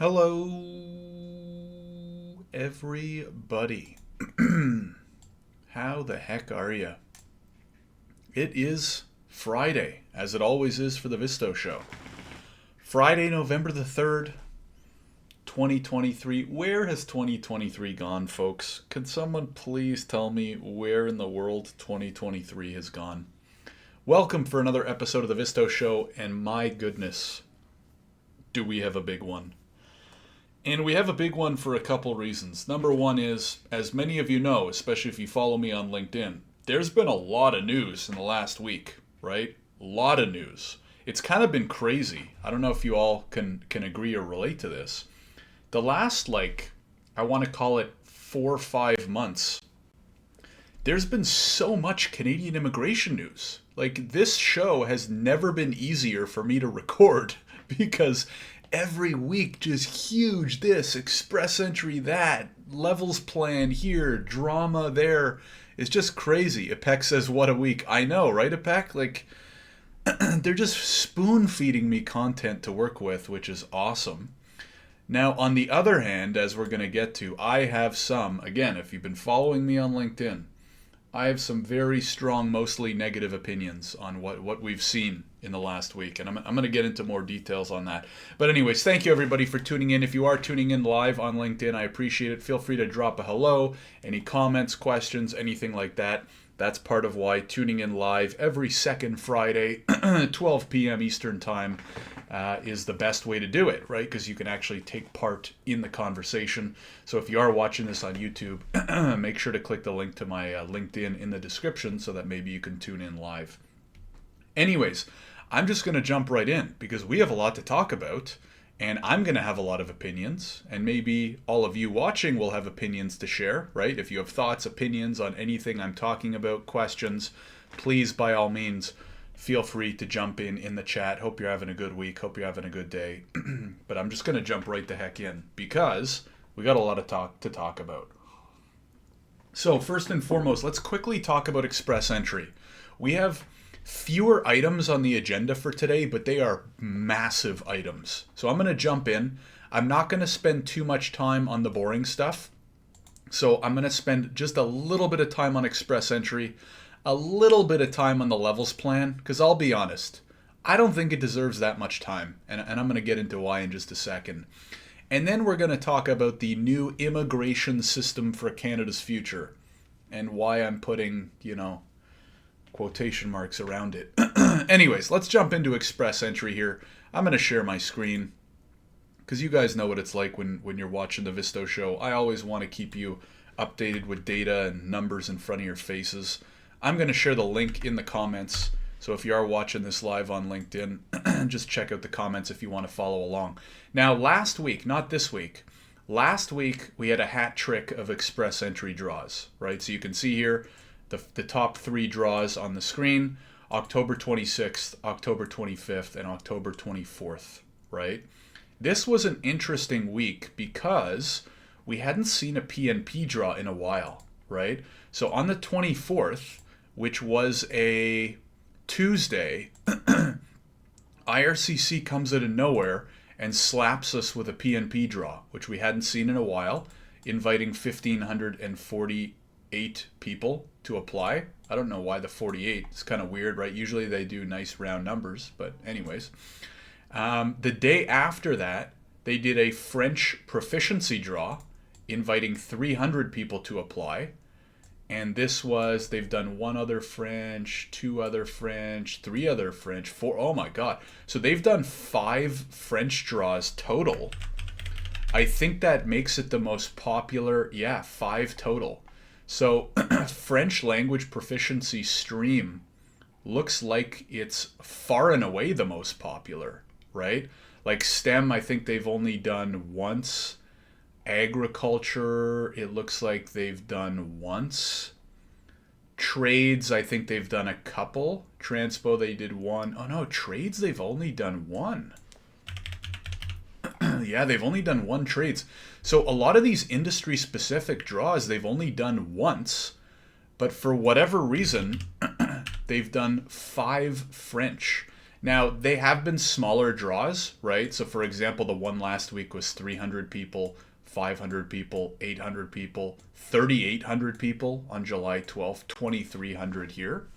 Hello, everybody. How the heck are you? It is Friday, as it always is for the Visto show. Friday, November the 3rd, 2023. Where has 2023 gone, folks? Can someone please tell me where in the world 2023 has gone? Welcome for another episode of the Visto show, and my goodness, do we have a big one. And we have a big one for a couple reasons. Number one is, as many of you know, especially if you follow me on LinkedIn, there's been a lot of news in the last week, right? A lot of news. It's kind of been crazy. I don't know if you all can agree or relate to this. The last, I want to call it 4 or 5 months, there's been so much Canadian immigration news. This show has never been easier for me to record because every week just huge this, express entry that, levels plan here, drama there. It's just crazy. Ipek says, what a week. I know, right, Ipek? They're just spoon feeding me content to work with, which is awesome. Now, on the other hand, as we're going to get to, I have some, again, if you've been following me on LinkedIn, I have some very strong, mostly negative opinions on what we've seen in the last week. And I'm going to get into more details on that. But anyways, thank you everybody for tuning in. If you are tuning in live on LinkedIn, I appreciate it. Feel free to drop a hello, any comments, questions, anything like that. That's part of why tuning in live every second Friday, 12 p.m. Eastern Time, is the best way to do it, right? Because you can actually take part in the conversation. So if you are watching this on YouTube, make sure to click the link to my LinkedIn in the description so that maybe you can tune in live. Anyways, I'm just going to jump right in because we have a lot to talk about. And I'm going to have a lot of opinions, and maybe all of you watching will have opinions to share, right? If you have thoughts, opinions on anything I'm talking about, questions, please, by all means, feel free to jump in the chat. Hope you're having a good week. Hope you're having a good day. But I'm just going to jump right the heck in because we got a lot of to talk about. So first and foremost, let's quickly talk about express entry. We have fewer items on the agenda for today, but they are massive items. So I'm going to jump in. I'm not going to spend too much time on the boring stuff. So I'm going to spend just a little bit of time on express entry, a little bit of time on the levels plan, because I'll be honest, I don't think it deserves that much time. And I'm going to get into why in just a second. And then we're going to talk about the new immigration system for Canada's future and why I'm putting, quotation marks around it. Anyways, let's jump into express entry here. I'm going to share my screen because you guys know what it's like when you're watching the Visto show. I always want to keep you updated with data and numbers in front of your faces. I'm going to share the link in the comments. So if you are watching this live on LinkedIn, just check out the comments if you want to follow along. Now, last week, not this week, last week we had a hat trick of express entry draws, right? So you can see here, the top 3 draws on the screen, October 26th, October 25th, and October 24th, right? This was an interesting week because we hadn't seen a PNP draw in a while, right? So on the 24th, which was a Tuesday, IRCC comes out of nowhere and slaps us with a PNP draw, which we hadn't seen in a while, inviting 1,548 people to apply. I don't know why the 48. It's kind of weird, right? Usually they do nice round numbers, but anyways. The day after that, they did a French proficiency draw, inviting 300 people to apply. And this was, they've done 1 other French, 2 other French, 3 other French, 4, oh my God. So they've done 5 French draws total. I think that makes it the most popular, 5 total. So French language proficiency stream looks like it's far and away the most popular, right? Like STEM, I think they've only done once. Agriculture, it looks like they've done once. Trades, I think they've done a couple. Transpo, they did 1. Oh no, trades, they've only done 1. Yeah, they've only done 1 trades. So a lot of these industry-specific draws, they've only done once. But for whatever reason, they've done 5 French. Now, they have been smaller draws, right? So, for example, the one last week was 300 people, 500 people, 800 people, 3,800 people on July 12th, 2,300 here.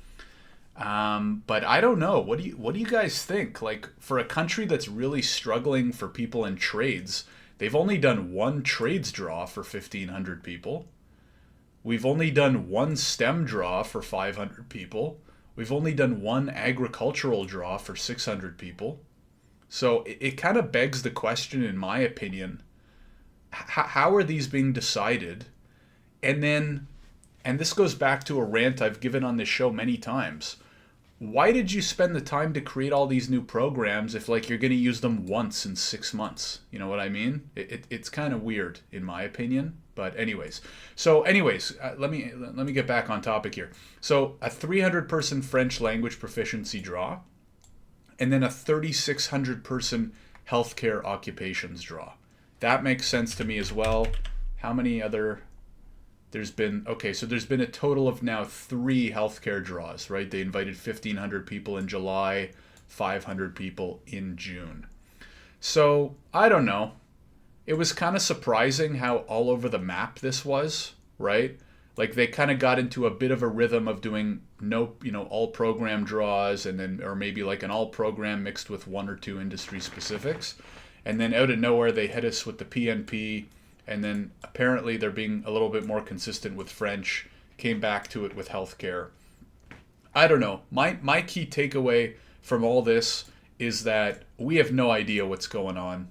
But I don't know. What do you guys think? Like, for a country that's really struggling for people in trades, they've only done one trades draw for 1,500 people. We've only done one STEM draw for 500 people. We've only done one agricultural draw for 600 people. So it kind of begs the question, in my opinion, how are these being decided? And then, and this goes back to a rant I've given on this show many times. Why did you spend the time to create all these new programs if like you're going to use them once in 6 months? You know what I mean? It's kind of weird in my opinion. But let me get back on topic here. So a 300 person French language proficiency draw, and then a 3,600 person healthcare occupations draw. That makes sense to me as well. How many other? There's been a total of now 3 healthcare draws, right? They invited 1,500 people in July, 500 people in June. So I don't know. It was kind of surprising how all over the map this was, right? Like they kind of got into a bit of a rhythm of doing all program draws, and then, or maybe like an all program mixed with 1 or 2 industry specifics. And then out of nowhere, they hit us with the PNP. And then apparently they're being a little bit more consistent with French, came back to it with healthcare. I don't know. My key takeaway from all this is that we have no idea what's going on.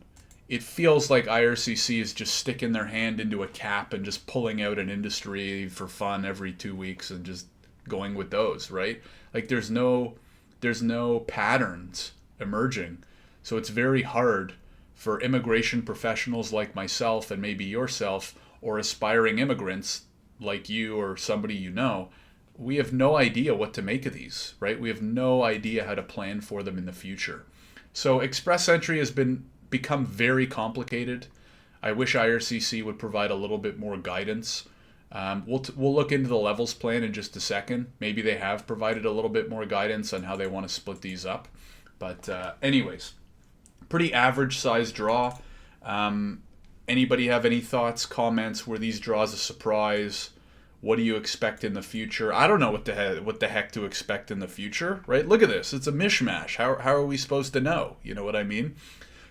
It feels like IRCC is just sticking their hand into a cap and just pulling out an industry for fun every 2 weeks and just going with those, right? Like there's no patterns emerging. So it's very hard for immigration professionals like myself and maybe yourself, or aspiring immigrants like you or somebody you know. We have no idea what to make of these, right? We have no idea how to plan for them in the future. So express entry has become very complicated. I wish IRCC would provide a little bit more guidance. We'll look into the levels plan in just a second. Maybe they have provided a little bit more guidance on how they want to split these up. But anyways, pretty average size draw. Anybody have any thoughts, comments? Were these draws a surprise? What do you expect in the future? I don't know what the heck to expect in the future, right? Look at this. It's a mishmash. How are we supposed to know? You know what I mean?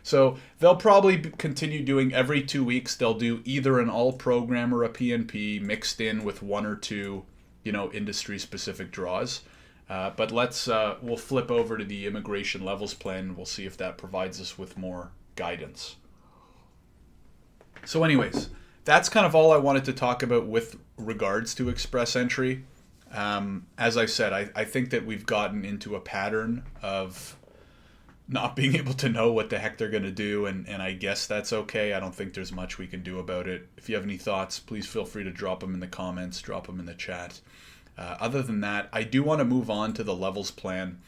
So they'll probably continue doing every 2 weeks. They'll do either an all program or a PNP mixed in with 1 or 2, industry specific draws. But we'll flip over to the immigration levels plan, and we'll see if that provides us with more guidance. So anyways, that's kind of all I wanted to talk about with regards to express entry. As I said, I think that we've gotten into a pattern of not being able to know what the heck they're going to do, and I guess that's okay. I don't think there's much we can do about it. If you have any thoughts, please feel free to drop them in the comments, drop them in the chat. Other than that, I do want to move on to the levels plan,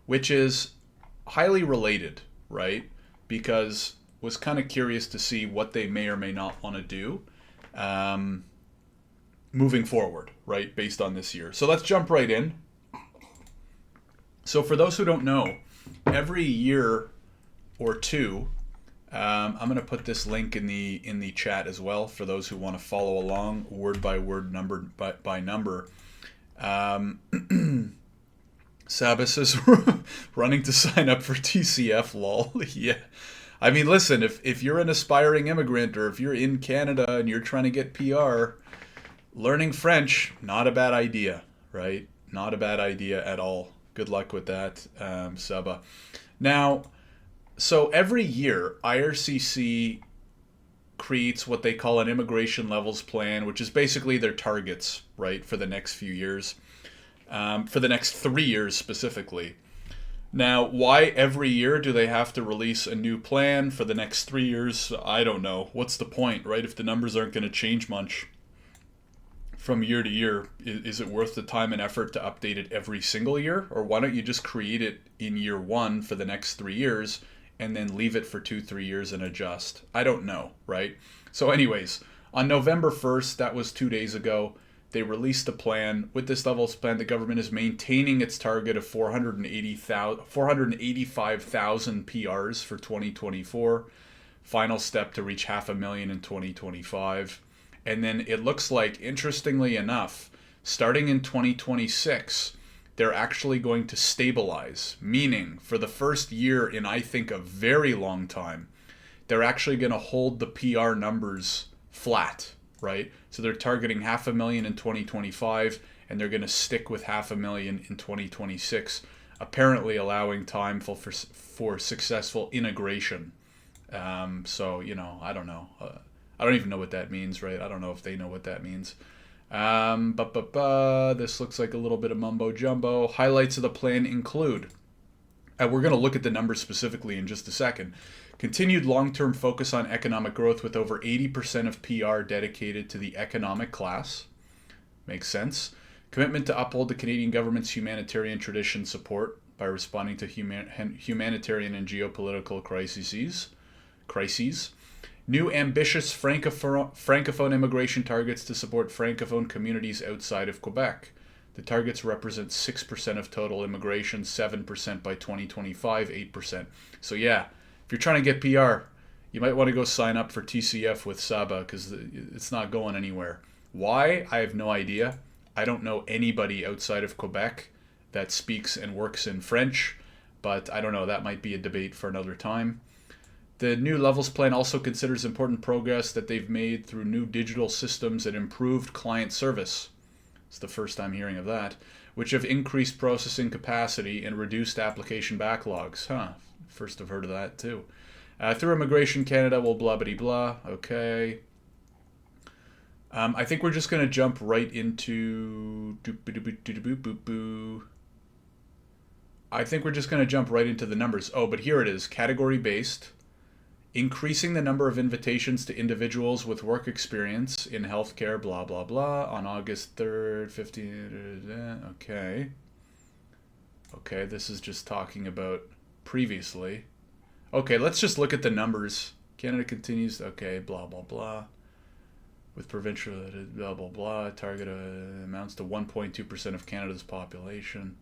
which is highly related, right? Because was kind of curious to see what they may or may not want to do moving forward, right, based on this year. So let's jump right in. So for those who don't know, every year or two, I'm going to put this link in the chat as well for those who want to follow along word by word, number by number. Sabah says running to sign up for TCF, lol. Yeah. I mean, listen, if you're an aspiring immigrant, or if you're in Canada and you're trying to get PR, learning French, not a bad idea, right? Not a bad idea at all. Good luck with that, Sabah. Now, so every year, IRCC creates what they call an immigration levels plan, which is basically their targets, right, for the next few years, for the next 3 years specifically. Now, why every year do they have to release a new plan for the next 3 years? I don't know. What's the point, right? If the numbers aren't going to change much from year to year, is it worth the time and effort to update it every single year? Or why don't you just create it in year 1 for the next 3 years and then leave it for 2-3 years and adjust? I don't know, right? So anyways, on November 1st, that was 2 days ago, They released a plan. With this levels plan, the government is maintaining its target of 485,000 PRs for 2024. Final step to reach 500,000 in 2025. And then it looks like, interestingly enough, starting in 2026, they're actually going to stabilize, meaning for the first year in, I think, a very long time, they're actually going to hold the PR numbers flat, right? So they're targeting 500,000 in 2025, and they're going to stick with 500,000 in 2026, apparently allowing time for successful integration. So, I don't know. I don't even know what that means, right? I don't know if they know what that means. This looks like a little bit of mumbo jumbo. Highlights of the plan include, we're going to look at the numbers specifically in just a second. Continued long-term focus on economic growth with over 80% of PR dedicated to the economic class. Makes sense. Commitment to uphold the Canadian government's humanitarian tradition support by responding to humanitarian and geopolitical crises. New ambitious francophone immigration targets to support francophone communities outside of Quebec. The targets represent 6% of total immigration, 7% by 2025, 8%. So yeah, if you're trying to get PR, you might want to go sign up for TCF with Saba because it's not going anywhere. Why? I have no idea. I don't know anybody outside of Quebec that speaks and works in French, but I don't know. That might be a debate for another time. The new levels plan also considers important progress that they've made through new digital systems and improved client service. It's the first time hearing of that, which have increased processing capacity and reduced application backlogs. First I've heard of that too. Through Immigration Canada will blah blah blah. Okay. I think we're just going to jump right into the numbers. Oh, but here it is. Category based. Increasing the number of invitations to individuals with work experience in healthcare, blah, blah, blah, on August 3rd, 15th, okay. Okay, this is just talking about previously. Okay, let's just look at the numbers. Canada continues, okay, blah, blah, blah. With provincial, blah, blah, blah, target amounts to 1.2% of Canada's population.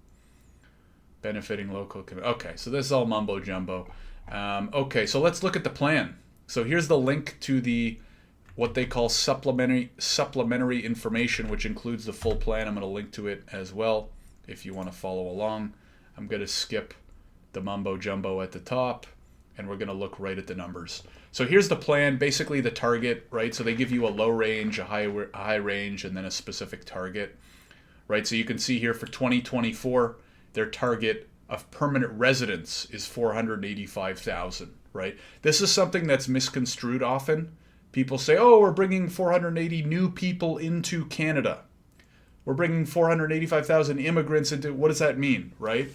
Benefiting local, okay, so this is all mumbo jumbo. Okay, so let's look at the plan. So here's the link to the what they call supplementary information, which includes the full plan. I'm going to link to it as well if you want to follow along. I'm going to skip the mumbo jumbo at the top, and we're going to look right at the numbers. So here's the plan, basically the target, right? So they give you a low range, a high range, and then a specific target, right? So you can see here for 2024, their target of permanent residents is 485,000, right? This is something that's misconstrued often. People say, oh, we're bringing 480 new people into Canada. We're bringing 485,000 immigrants into, what does that mean, right?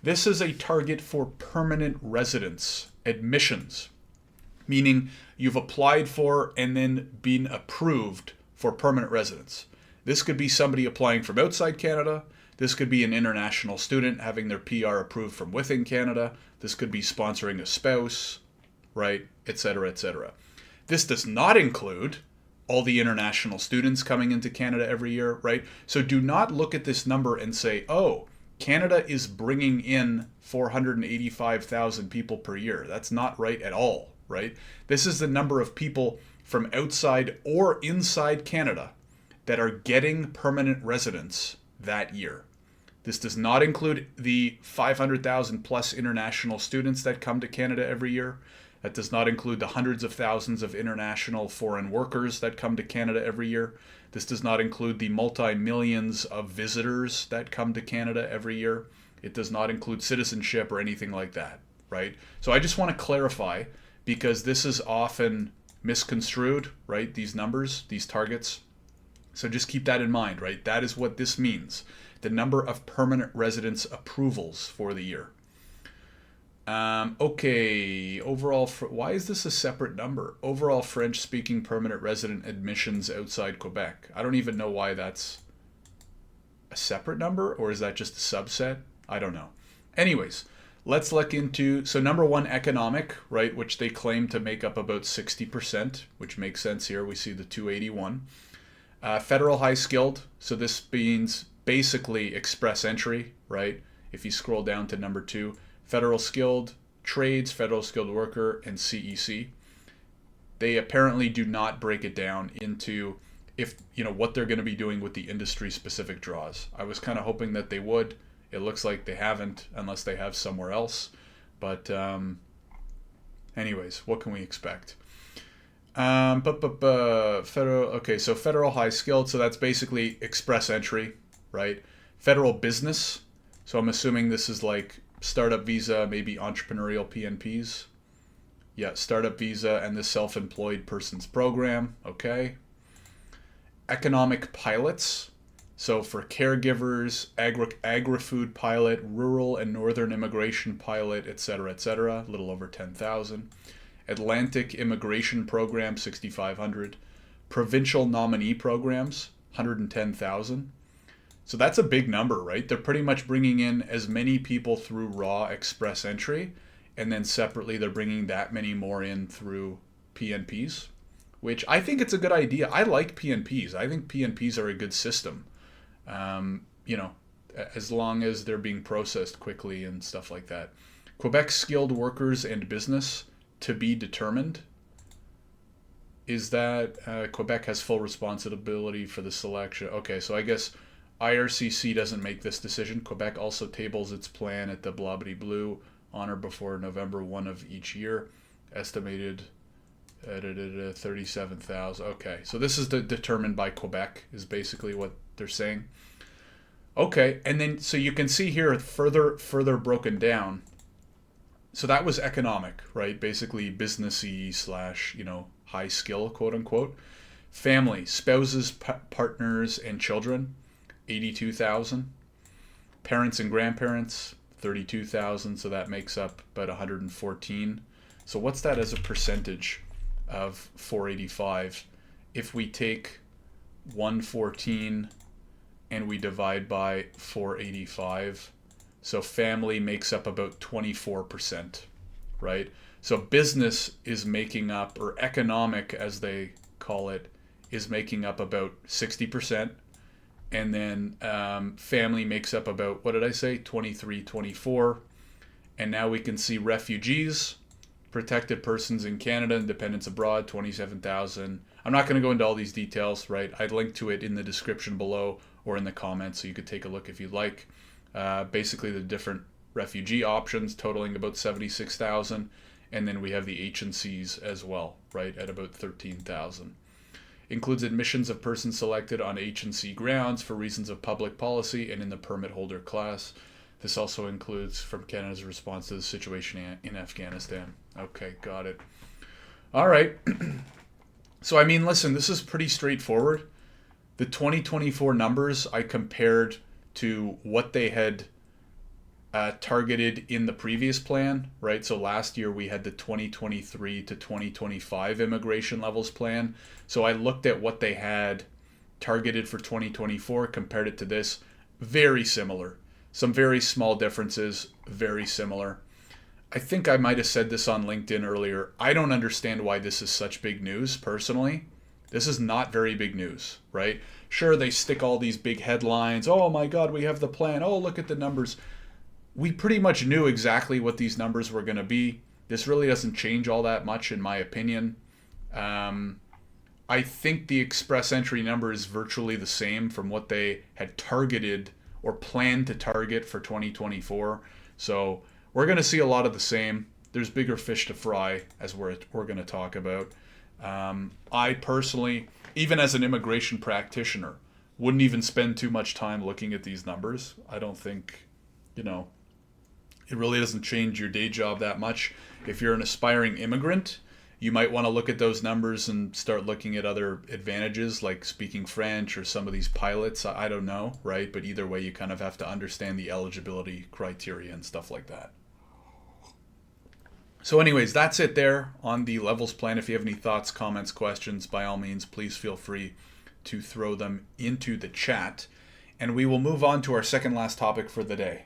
This is a target for permanent residents, admissions, meaning you've applied for and then been approved for permanent residence. This could be somebody applying from outside Canada. This could be an international student having their PR approved from within Canada. This could be sponsoring a spouse, right, etc., etc. This does not include all the international students coming into Canada every year, right? So do not look at this number and say, oh, Canada is bringing in 485,000 people per year. That's not right at all, right? This is the number of people from outside or inside Canada that are getting permanent residence that year. This does not include the 500,000 plus international students that come to Canada every year. That does not include the hundreds of thousands of international foreign workers that come to Canada every year. This does not include the multi-millions of visitors that come to Canada every year. It does not include citizenship or anything like that, right? So I just want to clarify, because this is often misconstrued, right? These numbers, these targets. So just keep that in mind, right? That is what this means. The number of permanent residence approvals for the year. Okay, overall, why is this a separate number? Overall French-speaking permanent resident admissions outside Quebec. I don't even know why that's a separate number, or is that just a subset? I don't know. Anyways, let's look into, so number one, economic, right, which they claim to make up about 60%, which makes sense here. We see the 281. Federal high skilled. So this means basically express entry, right? If you scroll down to number 2, federal skilled trades, federal skilled worker, and CEC. They apparently do not break it down into if what they're going to be doing with the industry specific draws. I was kind of hoping that they would. It looks like they haven't unless they have somewhere else. But anyways, what can we expect? Federal. Okay, so federal high skilled. So that's basically express entry, right? Federal business. So I'm assuming this is like startup visa, maybe entrepreneurial PNPs. Yeah, startup visa and the self-employed persons program. Okay. Economic pilots. So for caregivers, agri-food pilot, rural and northern immigration pilot, etc., a little over 10,000. Atlantic immigration program, 6,500. Provincial nominee programs, 110,000. So that's a big number, right? They're pretty much bringing in as many people through raw express entry, and then separately they're bringing that many more in through PNPs, which I think it's a good idea. I like PNPs. I think PNPs are a good system. As long as they're being processed quickly and stuff like that. Quebec skilled workers and business to be determined. Is that Quebec has full responsibility for the selection? Okay, so I guess IRCC doesn't make this decision. Quebec also tables its plan at the blah-blah-blue on or before November 1 of each year. Estimated at 37,000. Okay, so this is determined by Quebec is basically what they're saying. Okay, and then so you can see here further broken down. So that was economic, right? Basically businessy / high skill, quote unquote. Family, spouses, partners, and children, 82,000. Parents and grandparents, 32,000. So that makes up about 114. So what's that as a percentage of 485? If we take 114 and we divide by 485, so family makes up about 24%, right? So business is making up, or economic as they call it, is making up about 60%. And then family makes up about, what did I say, 23, 24. And now we can see refugees, protected persons in Canada and dependents abroad, 27,000. I'm not going to go into all these details, right? I'd link to it in the description below or in the comments so you could take a look if you'd like. Basically the different refugee options totaling about 76,000. And then we have the H&Cs as well, right, at about 13,000. Includes admissions of persons selected on H&C grounds for reasons of public policy and in the permit holder class. This also includes from Canada's response to the situation in Afghanistan. Okay, got it. All right. So, I mean, listen, this is pretty straightforward. The 2024 numbers I compared to what they had targeted in the previous plan, right? So last year we had the 2023 to 2025 immigration levels plan. So I looked at what they had targeted for 2024, compared it to this. Very similar. Some very small differences, very similar. I think I might have said this on LinkedIn earlier. I don't understand why this is such big news, personally. This is not very big news, right? Sure, they stick all these big headlines. Oh my God, we have the plan. Oh, look at the numbers. We pretty much knew exactly what these numbers were going to be. This really doesn't change all that much, in my opinion. I think the express entry number is virtually the same from what they had targeted or planned to target for 2024. So we're going to see a lot of the same. There's bigger fish to fry, as we're going to talk about. I personally, even as an immigration practitioner, wouldn't even spend too much time looking at these numbers. I don't think, it really doesn't change your day job that much. If you're an aspiring immigrant, you might want to look at those numbers and start looking at other advantages like speaking French or some of these pilots. I don't know, right? But either way, you kind of have to understand the eligibility criteria and stuff like that. So anyways, that's it there on the levels plan. If you have any thoughts, comments, questions, by all means, please feel free to throw them into the chat. And we will move on to our second last topic for the day.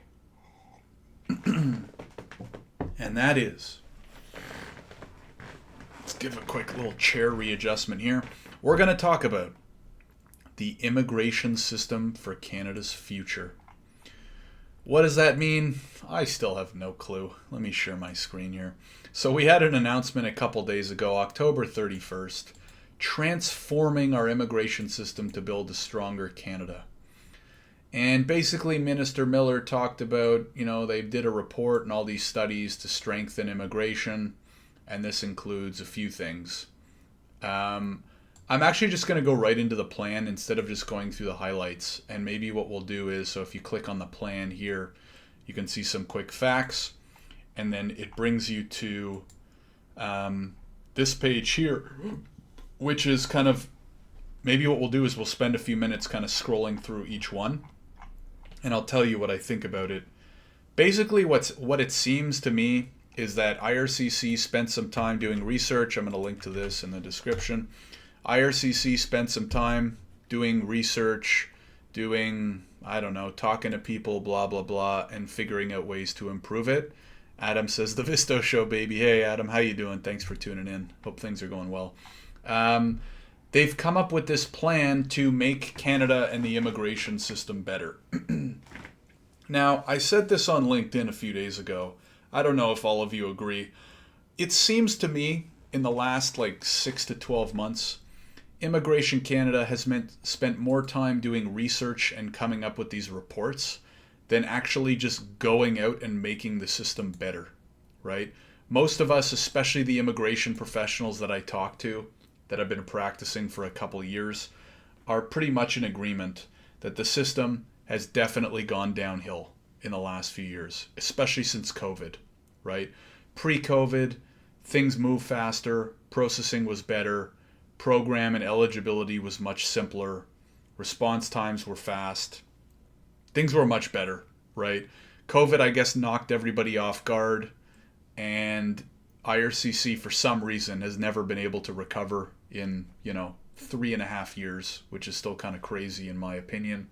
And that is, let's give a quick little chair readjustment here. We're going to talk about the immigration system for Canada's future. What does that mean? I still have no clue. Let me share my screen here. So we had an announcement a couple days ago, October 31st, transforming our immigration system to build a stronger Canada. And basically, Minister Miller talked about, they did a report and all these studies to strengthen immigration, and this includes a few things. I'm actually just going to go right into the plan instead of just going through the highlights. And maybe what we'll do is, so if you click on the plan here, you can see some quick facts, and then it brings you to this page here, which is kind of, maybe what we'll do is we'll spend a few minutes kind of scrolling through each one, and I'll tell you what I think about it. Basically, what it seems to me is that IRCC spent some time doing research. I'm going to link to this in the description. IRCC spent some time doing research, talking to people, blah, blah, blah, and figuring out ways to improve it. Adam says, the Visto Show, baby. Hey, Adam, how you doing? Thanks for tuning in. Hope things are going well. They've come up with this plan to make Canada and the immigration system better. Now, I said this on LinkedIn a few days ago. I don't know if all of you agree. It seems to me in the last 6 to 12 months, Immigration Canada has spent more time doing research and coming up with these reports than actually just going out and making the system better, right? Most of us, especially the immigration professionals that I talk to, that have been practicing for a couple of years, are pretty much in agreement that the system has definitely gone downhill in the last few years, especially since COVID, right? Pre-COVID, things move faster, processing was better, program and eligibility was much simpler, response times were fast, things were much better, right? COVID, I guess, knocked everybody off guard, and IRCC, for some reason, has never been able to recover in, 3.5 years, which is still kind of crazy in my opinion.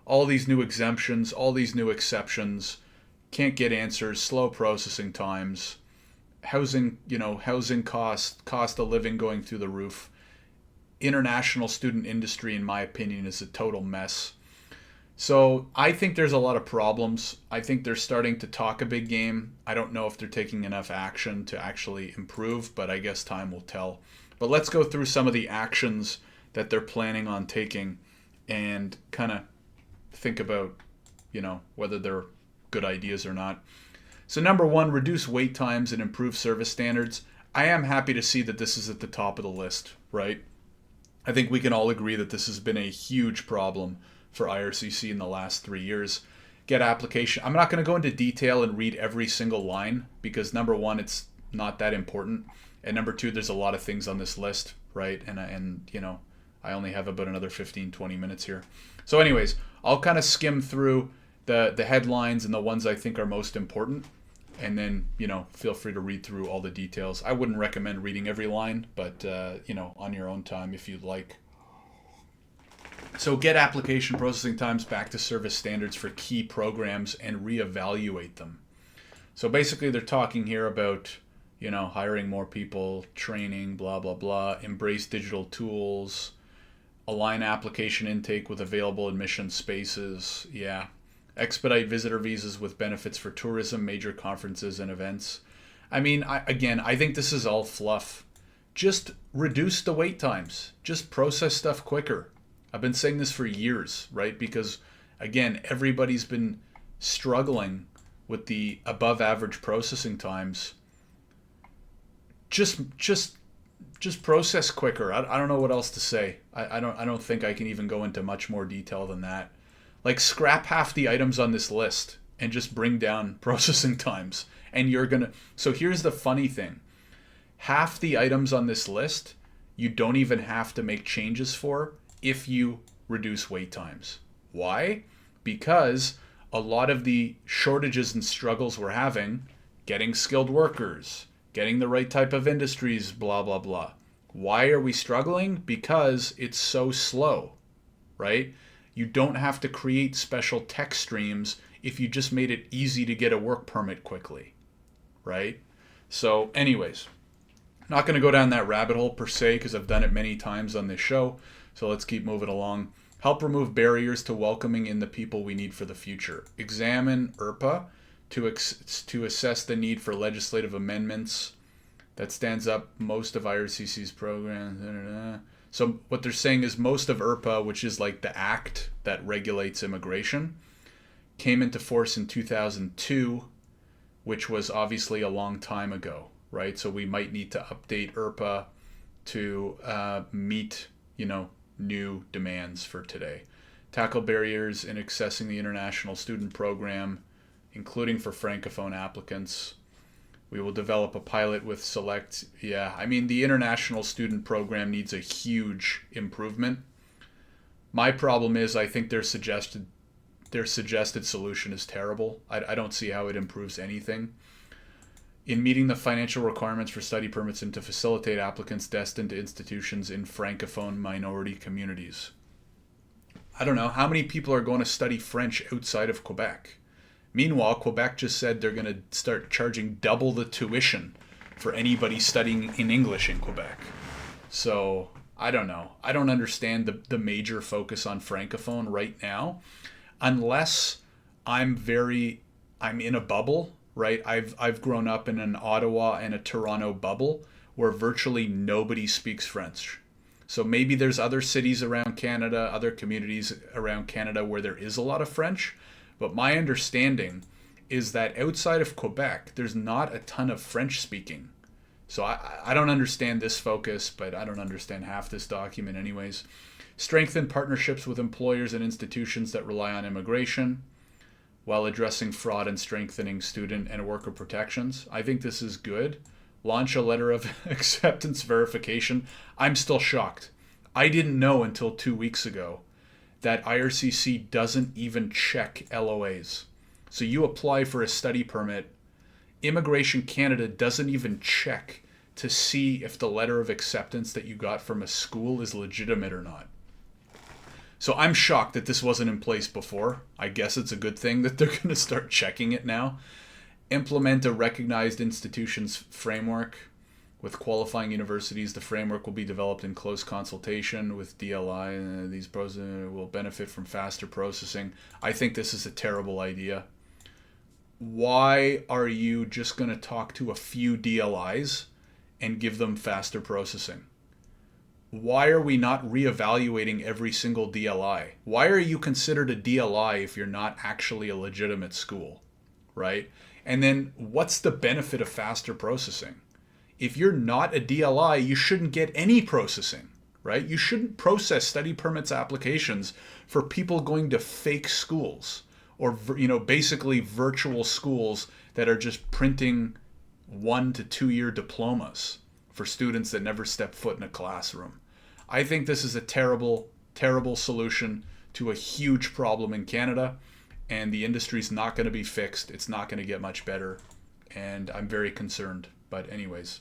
All these new exemptions, all these new exceptions, can't get answers, slow processing times, housing cost of living going through the roof. International student industry, in my opinion, is a total mess. So I think there's a lot of problems. I think they're starting to talk a big game. I don't know if they're taking enough action to actually improve, but I guess time will tell. But let's go through some of the actions that they're planning on taking and kind of think about, whether they're good ideas or not. So number one, reduce wait times and improve service standards. I am happy to see that this is at the top of the list, right? I think we can all agree that this has been a huge problem for IRCC in the last 3 years. Get application. I'm not going to go into detail and read every single line because number one, it's not that important. And number two, there's a lot of things on this list, right? And I only have about another 15, 20 minutes here. So anyways, I'll kind of skim through the headlines and the ones I think are most important. And then, feel free to read through all the details. I wouldn't recommend reading every line, but, on your own time if you'd like. So get application processing times back to service standards for key programs and reevaluate them. So basically they're talking here about, hiring more people, training, blah, blah, blah, embrace digital tools, align application intake with available admission spaces. Yeah. Expedite visitor visas with benefits for tourism, major conferences, and events. I mean, I think this is all fluff. Just reduce the wait times. Just process stuff quicker. I've been saying this for years, right? Because, again, everybody's been struggling with the above average processing times. Just process quicker. I don't know what else to say. I don't think I can even go into much more detail than that. Scrap half the items on this list and just bring down processing times. And so here's the funny thing. Half the items on this list, you don't even have to make changes for if you reduce wait times. Why? Because a lot of the shortages and struggles we're having, getting skilled workers, getting the right type of industries, blah, blah, blah. Why are we struggling? Because it's so slow, right? You don't have to create special tech streams if you just made it easy to get a work permit quickly, right? So anyways, not going to go down that rabbit hole per se because I've done it many times on this show. So let's keep moving along. Help remove barriers to welcoming in the people we need for the future. Examine IRPA to assess the need for legislative amendments that stands up most of IRCC's programs. So what they're saying is most of IRPA, which is like the act that regulates immigration, came into force in 2002, which was obviously a long time ago, right? So we might need to update IRPA to meet, new demands for today. Tackle barriers in accessing the international student program, including for Francophone applicants. We will develop a pilot with select. The international student program needs a huge improvement. My problem is I think their suggested solution is terrible. I don't see how it improves anything. In meeting the financial requirements for study permits and to facilitate applicants destined to institutions in Francophone minority communities. I don't know. How many people are going to study French outside of Quebec? Meanwhile, Quebec just said they're going to start charging double the tuition for anybody studying in English in Quebec. So, I don't know. I don't understand the major focus on Francophone right now, unless I'm in a bubble, right? I've grown up in an Ottawa and a Toronto bubble where virtually nobody speaks French. So maybe there's other cities around Canada, other communities around Canada where there is a lot of French. But my understanding is that outside of Quebec, there's not a ton of French speaking. So I don't understand this focus, but I don't understand half this document anyways. Strengthen partnerships with employers and institutions that rely on immigration while addressing fraud and strengthening student and worker protections. I think this is good. Launch a letter of acceptance verification. I'm still shocked. I didn't know until 2 weeks ago that IRCC doesn't even check LOAs. So you apply for a study permit, Immigration Canada doesn't even check to see if the letter of acceptance that you got from a school is legitimate or not. So I'm shocked that this wasn't in place before. I guess it's a good thing that they're going to start checking it now. Implement a recognized institutions framework with qualifying universities. The framework will be developed in close consultation with DLI. These pros will benefit from faster processing. I think this is a terrible idea. Why are you just going to talk to a few DLIs and give them faster processing? Why are we not reevaluating every single DLI? Why are you considered a DLI if you're not actually a legitimate school, right? And then what's the benefit of faster processing? If you're not a DLI, you shouldn't get any processing, right? You shouldn't process study permits applications for people going to fake schools or, basically virtual schools that are just printing 1 to 2 year diplomas for students that never step foot in a classroom. I think this is a terrible, terrible solution to a huge problem in Canada, and the industry's not going to be fixed. It's not going to get much better, and I'm very concerned. But anyways,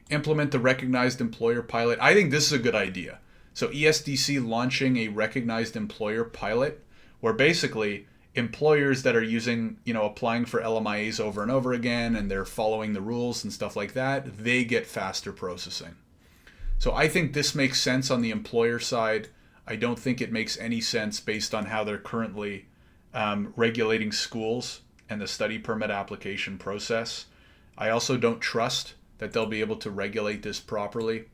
implement the recognized employer pilot. I think this is a good idea. So ESDC launching a recognized employer pilot where basically employers that are using, applying for LMIAs over and over again and they're following the rules and stuff like that, they get faster processing. So I think this makes sense on the employer side. I don't think it makes any sense based on how they're currently regulating schools and the study permit application process. I also don't trust that they'll be able to regulate this properly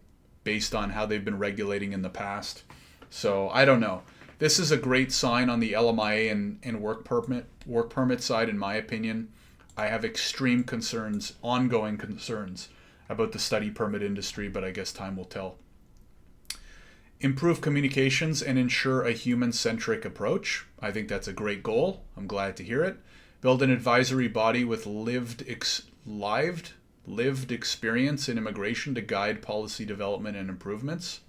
based on how they've been regulating in the past. So I don't know. This is a great sign on the LMIA and work permit side, in my opinion. I have extreme concerns, ongoing concerns about the study permit industry, but I guess time will tell. Improve communications and ensure a human-centric approach. I think that's a great goal. I'm glad to hear it. Build an advisory body with lived experience in immigration to guide policy development and improvements.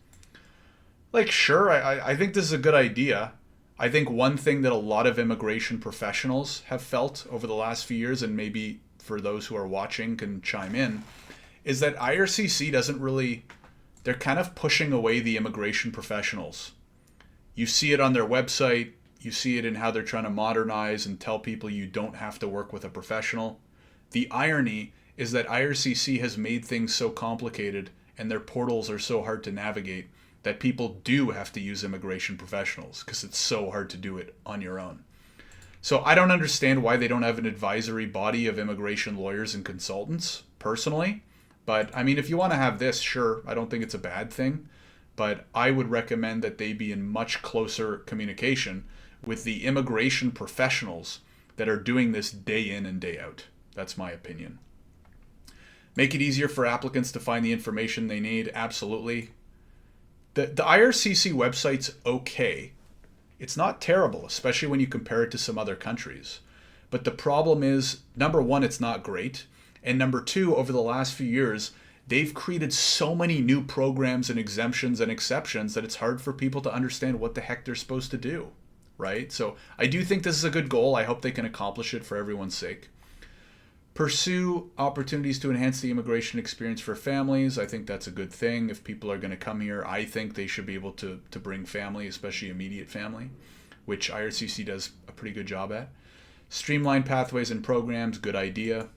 Sure, I think this is a good idea. I think one thing that a lot of immigration professionals have felt over the last few years, and maybe for those who are watching can chime in, is that IRCC doesn't really, they're kind of pushing away the immigration professionals. You see it on their website, you see it in how they're trying to modernize and tell people you don't have to work with a professional. The irony is that IRCC has made things so complicated and their portals are so hard to navigate that people do have to use immigration professionals because it's so hard to do it on your own. So I don't understand why they don't have an advisory body of immigration lawyers and consultants, personally. But I mean, if you want to have this, sure, I don't think it's a bad thing. But I would recommend that they be in much closer communication with the immigration professionals that are doing this day in and day out. That's my opinion. Make it easier for applicants to find the information they need. Absolutely. The IRCC website's okay. It's not terrible, especially when you compare it to some other countries. But the problem is, number one, it's not great. And number two, over the last few years, they've created so many new programs and exemptions and exceptions that it's hard for people to understand what the heck they're supposed to do, right? So I do think this is a good goal. I hope they can accomplish it for everyone's sake. Pursue opportunities to enhance the immigration experience for families. I think that's a good thing. If people are going to come here, I think they should be able to bring family, especially immediate family, which IRCC does a pretty good job at. Streamline pathways and programs, good idea.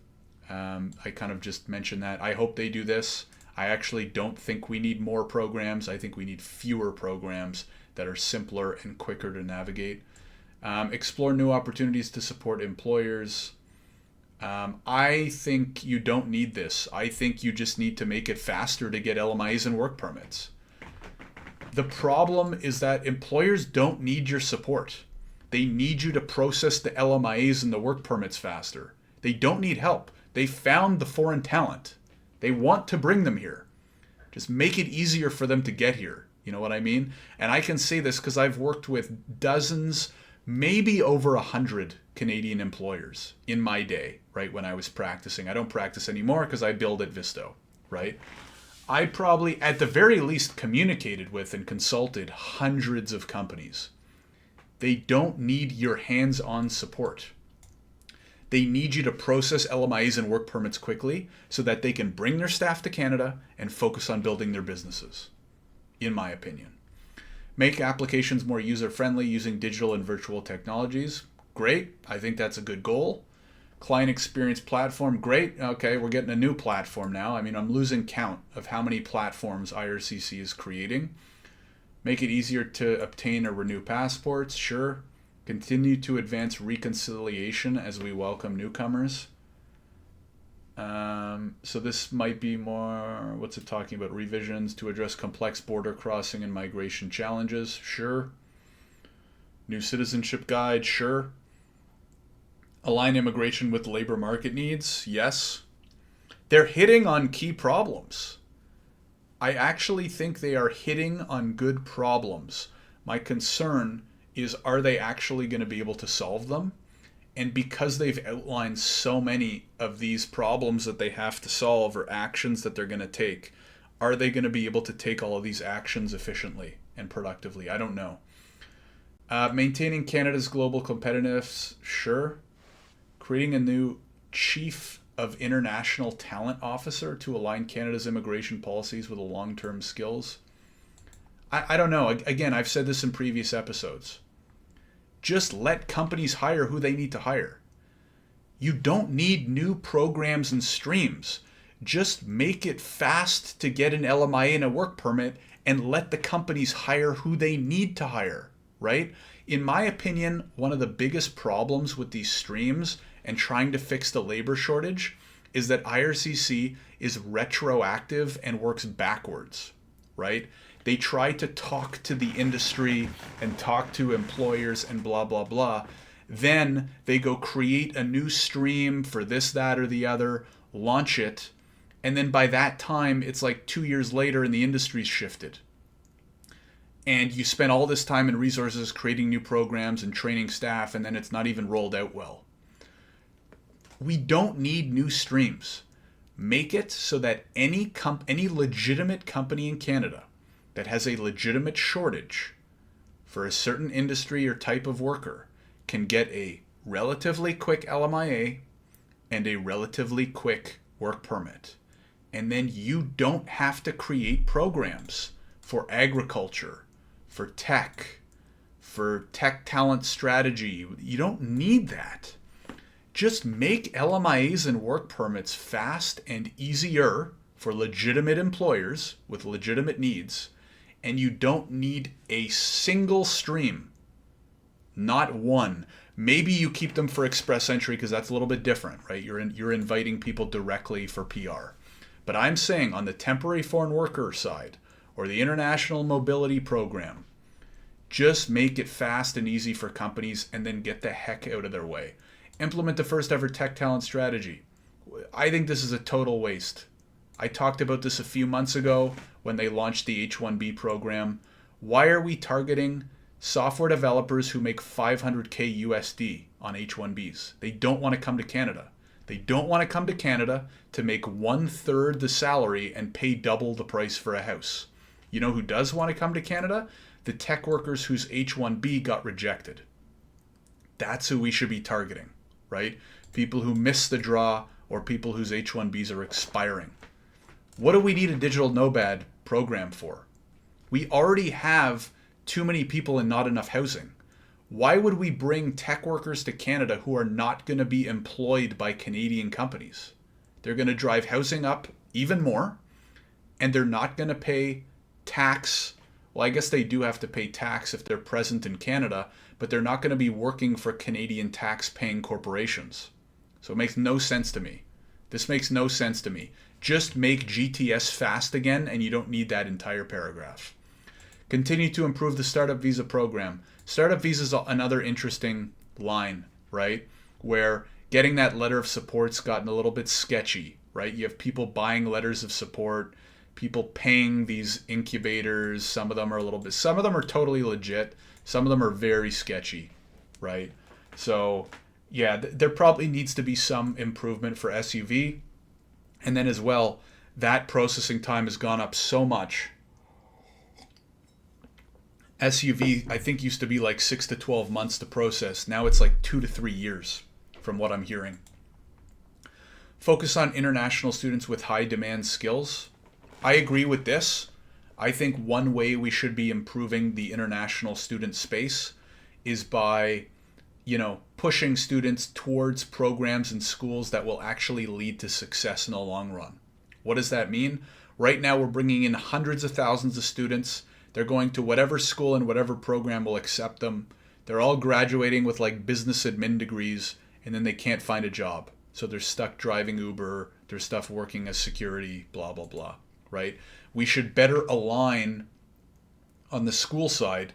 I kind of just mentioned that. I hope they do this. I actually don't think we need more programs. I think we need fewer programs that are simpler and quicker to navigate. Explore new opportunities to support employers. I think you don't need this. I think you just need to make it faster to get LMIs and work permits. The problem is that employers don't need your support. They need you to process the LMIs and the work permits faster. They don't need help. They found the foreign talent. They want to bring them here. Just make it easier for them to get here. You know what I mean? And I can say this because I've worked with dozens, maybe over 100 Canadian employers in my day, right, when I was practicing. I don't practice anymore because I build at Visto, right? I probably, at the very least, communicated with and consulted hundreds of companies. They don't need your hands-on support. They need you to process LMIs and work permits quickly so that they can bring their staff to Canada and focus on building their businesses, in my opinion. Make applications more user-friendly using digital and virtual technologies. Great. I think that's a good goal. Client experience platform. Great. Okay, we're getting a new platform now. I mean, I'm losing count of how many platforms IRCC is creating. Make it easier to obtain or renew passports. Sure. Continue to advance reconciliation as we welcome newcomers. So this might be more, what's it talking about? Revisions to address complex border crossing and migration challenges. Sure. New citizenship guide. Sure. Align immigration with labor market needs. Yes. They're hitting on key problems. I actually think they are hitting on good problems. My concern is, are they actually going to be able to solve them? And because they've outlined so many of these problems that they have to solve or actions that they're going to take, are they going to be able to take all of these actions efficiently and productively? I don't know. Maintaining Canada's global competitiveness, sure. Creating a new Chief of International Talent Officer to align Canada's immigration policies with the long-term skills. I don't know. Again, I've said this in previous episodes. Just let companies hire who they need to hire. You don't need new programs and streams. Just make it fast to get an LMI and a work permit and let the companies hire who they need to hire, right? In my opinion, one of the biggest problems with these streams and trying to fix the labor shortage is that IRCC is retroactive and works backwards, right? They try to talk to the industry and talk to employers and blah, blah, blah. Then they go create a new stream for this, that, or the other, launch it. And then by that time, it's like 2 years later and the industry's shifted. And you spend all this time and resources creating new programs and training staff, and then it's not even rolled out well. We don't need new streams. Make it so that any legitimate company in Canada that has a legitimate shortage for a certain industry or type of worker can get a relatively quick LMIA and a relatively quick work permit. And then you don't have to create programs for agriculture, for tech talent strategy. You don't need that. Just make LMIAs and work permits fast and easier for legitimate employers with legitimate needs, and you don't need a single stream. Not one. Maybe you keep them for express entry because that's a little bit different, right? You're inviting people directly for PR. But I'm saying on the temporary foreign worker side or the international mobility program, just make it fast and easy for companies and then get the heck out of their way. Implement the first ever tech talent strategy. I think this is a total waste. I talked about this a few months ago when they launched the H-1B program. Why are we targeting software developers who make $500K USD on H-1Bs? They don't want to come to Canada. They don't want to come to Canada to make 1/3 the salary and pay double the price for a house. You know who does want to come to Canada? The tech workers whose H-1B got rejected. That's who we should be targeting, right? People who miss the draw or people whose H-1Bs are expiring. What do we need a digital nomad program for? We already have too many people and not enough housing. Why would we bring tech workers to Canada who are not going to be employed by Canadian companies? They're going to drive housing up even more, and they're not going to pay tax. Well, I guess they do have to pay tax if they're present in Canada, but they're not going to be working for Canadian tax-paying corporations. So it makes no sense to me. This makes no sense to me. Just make GTS fast again, and you don't need that entire paragraph. Continue to improve the startup visa program. Startup visa is another interesting line, right? Where getting that letter of support's gotten a little bit sketchy, right? You have people buying letters of support, people paying these incubators. Some of them are totally legit. Some of them are very sketchy, right? So yeah, there probably needs to be some improvement for SUV. And then as well, that processing time has gone up so much. SUV, I think, used to be like 6 to 12 months to process. Now it's like 2 to 3 years from what I'm hearing. Focus on international students with high demand skills. I agree with this. I think one way we should be improving the international student space is by, pushing students towards programs and schools that will actually lead to success in the long run. What does that mean? Right now we're bringing in hundreds of thousands of students. They're going to whatever school and whatever program will accept them. They're all graduating with like business admin degrees, and then they can't find a job. So they're stuck driving Uber, they're stuck working as security, blah, blah, blah, right? We should better align on the school side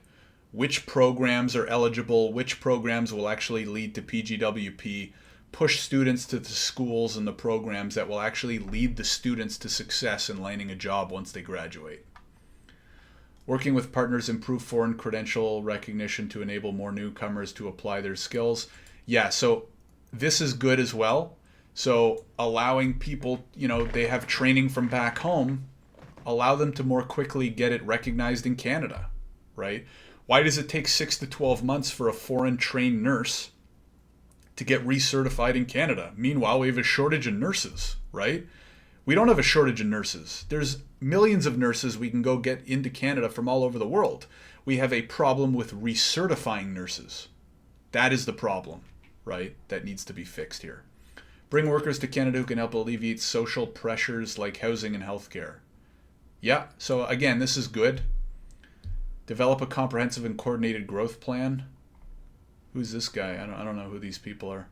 which programs are eligible, which programs will actually lead to PGWP, push students to the schools and the programs that will actually lead the students to success in landing a job once they graduate. Working with partners, improve foreign credential recognition to enable more newcomers to apply their skills. Yeah, so this is good as well. So allowing people, they have training from back home, allow them to more quickly get it recognized in Canada, right? Why does it take 6 to 12 months for a foreign trained nurse to get recertified in Canada? Meanwhile, we have a shortage of nurses, right? We don't have a shortage of nurses. There's millions of nurses we can go get into Canada from all over the world. We have a problem with recertifying nurses. That is the problem, right? That needs to be fixed here. Bring workers to Canada who can help alleviate social pressures like housing and healthcare. Yeah, so again, this is good. Develop a comprehensive and coordinated growth plan. Who's this guy? I don't know who these people are.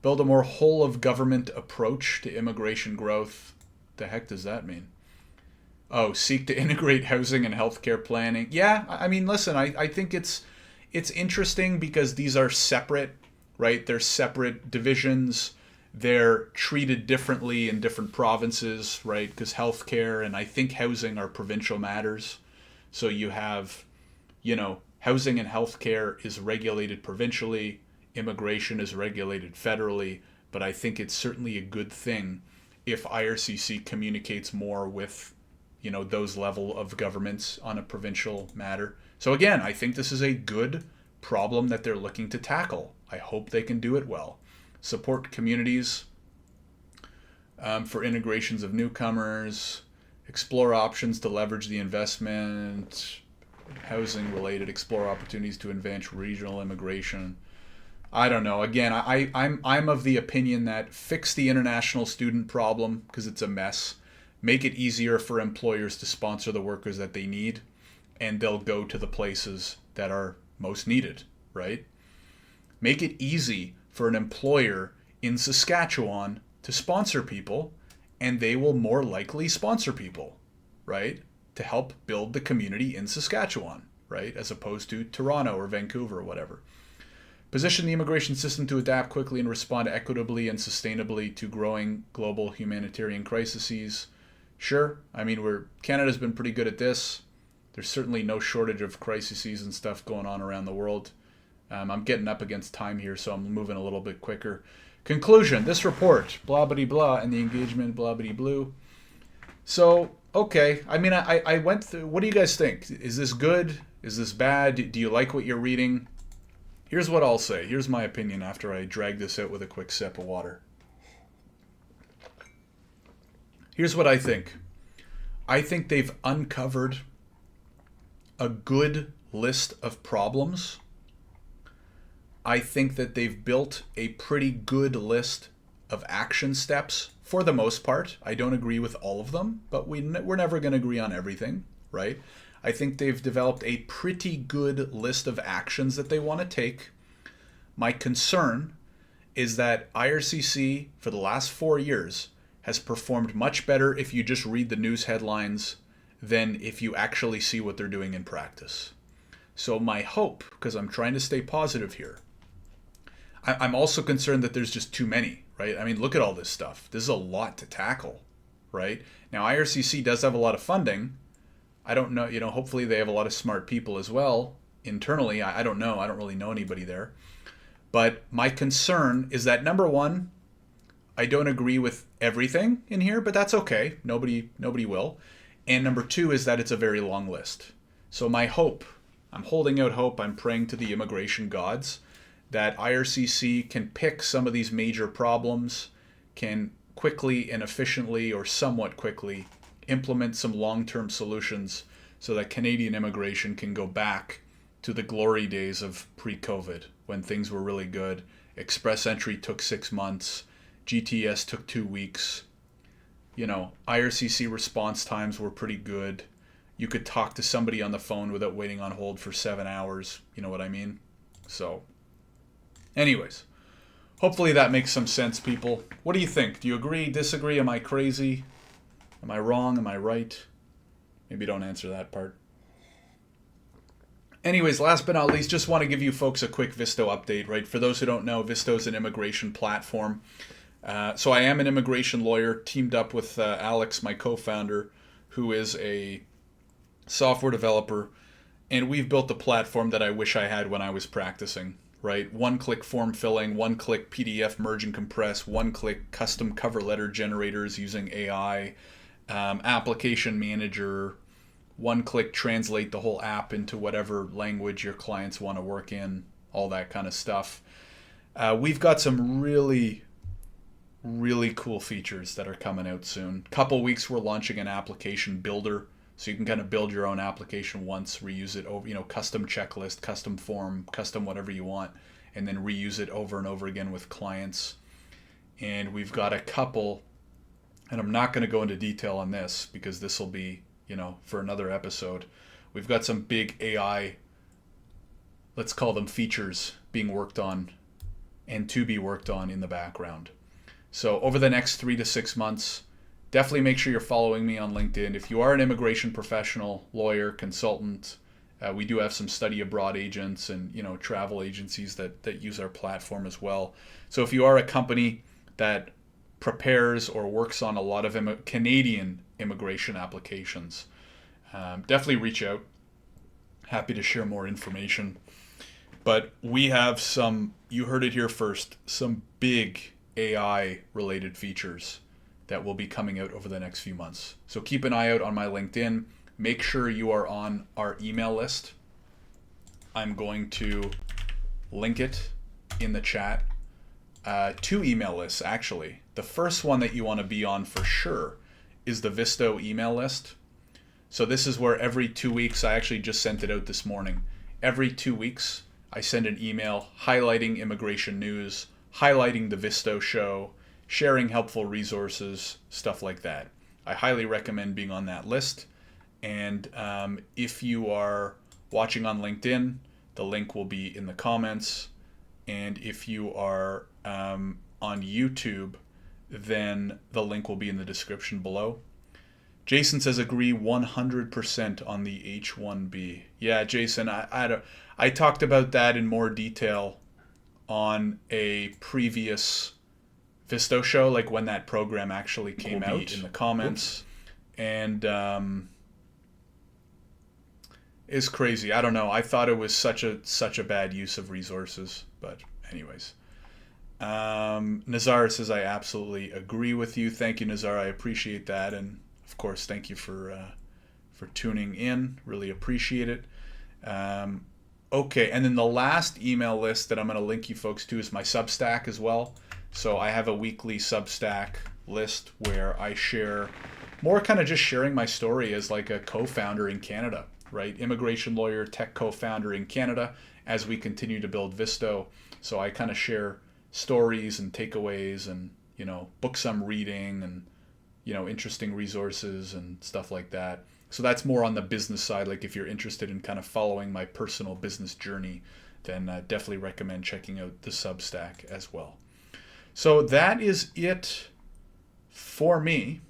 Build a more whole of government approach to immigration growth. The heck does that mean? Oh, seek to integrate housing and healthcare planning. Yeah, I mean, listen, I think it's interesting because these are separate, right? They're separate divisions. They're treated differently in different provinces, right? Because healthcare and I think housing are provincial matters. So you have, housing and healthcare is regulated provincially. Immigration is regulated federally. But I think it's certainly a good thing if IRCC communicates more with, those level of governments on a provincial matter. So again, I think this is a good problem that they're looking to tackle. I hope they can do it well. Support communities for integrations of newcomers, explore options to leverage the investment, housing related, explore opportunities to advance regional immigration. I don't know. Again, I'm of the opinion that fix the international student problem because it's a mess. Make it easier for employers to sponsor the workers that they need. and they'll go to the places that are most needed, right? Make it easy for an employer in Saskatchewan to sponsor people, and they will more likely sponsor people, right? To help build the community in Saskatchewan, right? As opposed to Toronto or Vancouver or whatever. Position the immigration system to adapt quickly and respond equitably and sustainably to growing global humanitarian crises. Sure, I mean, Canada's been pretty good at this. There's certainly no shortage of crises and stuff going on around the world. I'm getting up against time here, so I'm moving a little bit quicker. Conclusion, this report, blah, blah, blah, and the engagement, blah, blah, blue. So, okay. I mean, I went through, what do you guys think? Is this good? Is this bad? Do you like what you're reading? Here's what I'll say. Here's my opinion after I drag this out with a quick sip of water. Here's what I think. I think they've uncovered a good list of problems. I think that they've built a pretty good list of action steps for the most part. I don't agree with all of them, but we're never going to agree on everything, right? I think they've developed a pretty good list of actions that they want to take. My concern is that IRCC for the last 4 years has performed much better if you just read the news headlines than if you actually see what they're doing in practice. So my hope, because I'm trying to stay positive here, I'm also concerned that there's just too many, right? I mean, look at all this stuff. This is a lot to tackle, right? Now, IRCC does have a lot of funding. I don't know, hopefully they have a lot of smart people as well internally. I don't know. I don't really know anybody there. But my concern is that, number one, I don't agree with everything in here, but that's okay. Nobody will. And number two is that it's a very long list. So my hope, I'm holding out hope, I'm praying to the immigration gods that IRCC can pick some of these major problems, can quickly and efficiently or somewhat quickly implement some long-term solutions so that Canadian immigration can go back to the glory days of pre-COVID when things were really good. Express entry took 6 months. GTS took 2 weeks. IRCC response times were pretty good. You could talk to somebody on the phone without waiting on hold for 7 hours. You know what I mean? So, anyways, hopefully that makes some sense, people. What do you think? Do you agree, disagree? Am I crazy? Am I wrong? Am I right? Maybe don't answer that part. Anyways, last but not least, just want to give you folks a quick Visto update, right? For those who don't know, Visto is an immigration platform. So I am an immigration lawyer, teamed up with Alex, my co-founder, who is a software developer. And we've built a platform that I wish I had when I was practicing, right? One-click form filling, one-click PDF merge and compress, one-click custom cover letter generators using AI, application manager, one-click translate the whole app into whatever language your clients want to work in, all that kind of stuff. We've got some really cool features that are coming out soon. Couple weeks we're launching an application builder, so you can kind of build your own application once, reuse it over, custom checklist, custom form, custom whatever you want, and then reuse it over and over again with clients. And we've got a couple, and I'm not going to go into detail on this because this will be, for another episode. We've got some big AI, let's call them features, being worked on and to be worked on in the background. So over the next 3 to 6 months, definitely make sure you're following me on LinkedIn. If you are an immigration professional, lawyer, consultant, we do have some study abroad agents and travel agencies that use our platform as well. So if you are a company that prepares or works on a lot of Canadian immigration applications, definitely reach out. Happy to share more information. But we have some, you heard it here first, some big AI related features that will be coming out over the next few months. So keep an eye out on my LinkedIn. Make sure you are on our email list. I'm going to link it in the chat. 2 email lists, actually. The first one that you want to be on for sure is the Visto email list. So this is where every 2 weeks, I actually just sent it out this morning. Every 2 weeks, I send an email highlighting immigration news, highlighting the Visto show, sharing helpful resources, stuff like that. I highly recommend being on that list. And if you are watching on LinkedIn, the link will be in the comments. And if you are on YouTube, then the link will be in the description below. Jason says agree 100% on the H-1B. Yeah, Jason, I talked about that in more detail on a previous Visto show, like when that program actually came out, in the comments. Oops. And it's crazy. I don't know. I thought it was such a bad use of resources. But anyways. Nazar says, I absolutely agree with you. Thank you, Nazar. I appreciate that. And of course, thank you for tuning in. Really appreciate it. Okay, and then the last email list that I'm going to link you folks to is my Substack as well. So I have a weekly Substack list where I share more kind of just sharing my story as like a co-founder in Canada, right? Immigration lawyer, tech co-founder in Canada as we continue to build Visto. So I kind of share stories and takeaways and, you know, books I'm reading and, you know, interesting resources and stuff like that. So that's more on the business side. Like if you're interested in kind of following my personal business journey, then definitely recommend checking out the Substack as well. So that is it for me.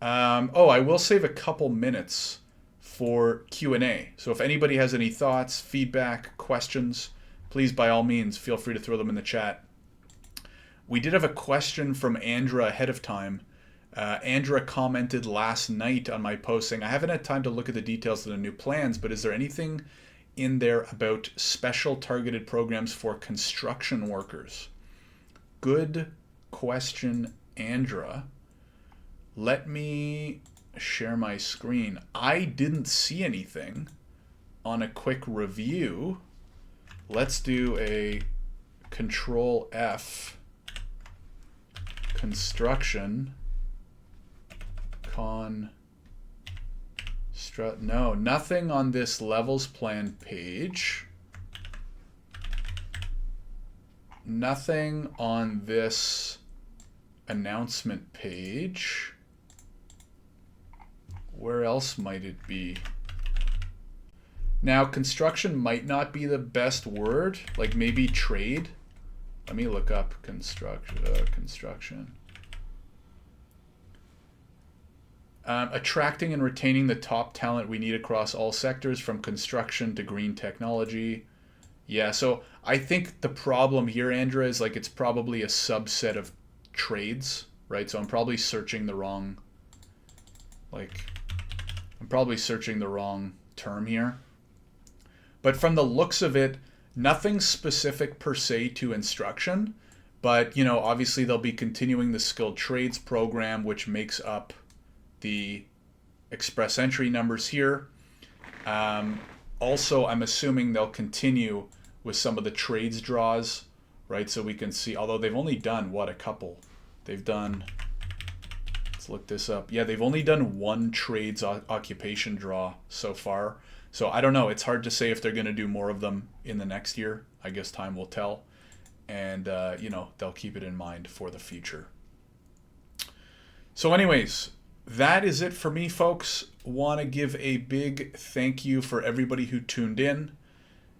I will save a couple minutes for Q&A. So if anybody has any thoughts, feedback, questions, please by all means feel free to throw them in the chat. We did have a question from Andra ahead of time. Andra commented last night on my post saying, I haven't had time to look at the details of the new plans, but is there anything in there about special targeted programs for construction workers? Good question, Andra. Let me share my screen. I didn't see anything on a quick review. Let's do a Control F, construction. No, nothing on this levels plan page. Nothing on this announcement page. Where else might it be? Now, construction might not be the best word, like maybe trade. Let me look up construction. Attracting and retaining the top talent we need across all sectors, from construction to green technology. Yeah, so I think the problem here, Andra, is like it's probably a subset of trades, right? So I'm probably searching the wrong, term here. But from the looks of it, nothing specific per se to instruction, but you know, obviously they'll be continuing the skilled trades program, which makes up the express entry numbers here. Also, I'm assuming they'll continue with some of the trades draws, right? So we can see, although they've only done, a couple. They've done, let's look this up. Yeah, they've only done one trades occupation draw so far. So I don't know. It's hard to say if they're going to do more of them in the next year. I guess time will tell. And, they'll keep it in mind for the future. So anyways, that is it for me, folks. Want to give a big thank you for everybody who tuned in.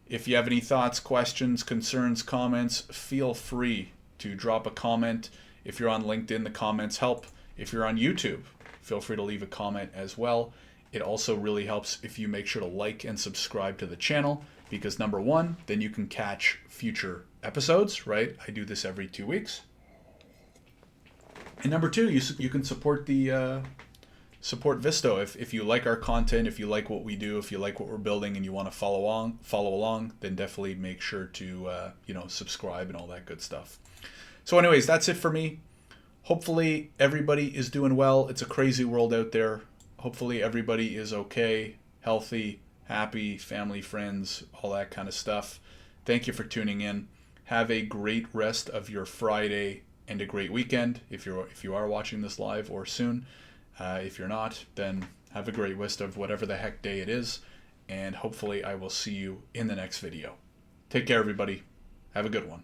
If you have any thoughts, questions, concerns, comments, feel free to drop a comment. If you're on LinkedIn, the comments help. If you're on YouTube, feel free to leave a comment as well. It also really helps if you make sure to like and subscribe to the channel, because number one, then you can catch future episodes, right? I do this every 2 weeks. And number two, you can support the support Visto if you like our content, if you like what we do, if you like what we're building, and you want to follow along, then definitely make sure to subscribe and all that good stuff. So, anyways, that's it for me. Hopefully everybody is doing well. It's a crazy world out there. Hopefully everybody is okay, healthy, happy, family, friends, all that kind of stuff. Thank you for tuning in. Have a great rest of your Friday and a great weekend if you are watching this live or soon. If you're not, then have a great rest of whatever the heck day it is, and hopefully I will see you in the next video. Take care, everybody. Have a good one.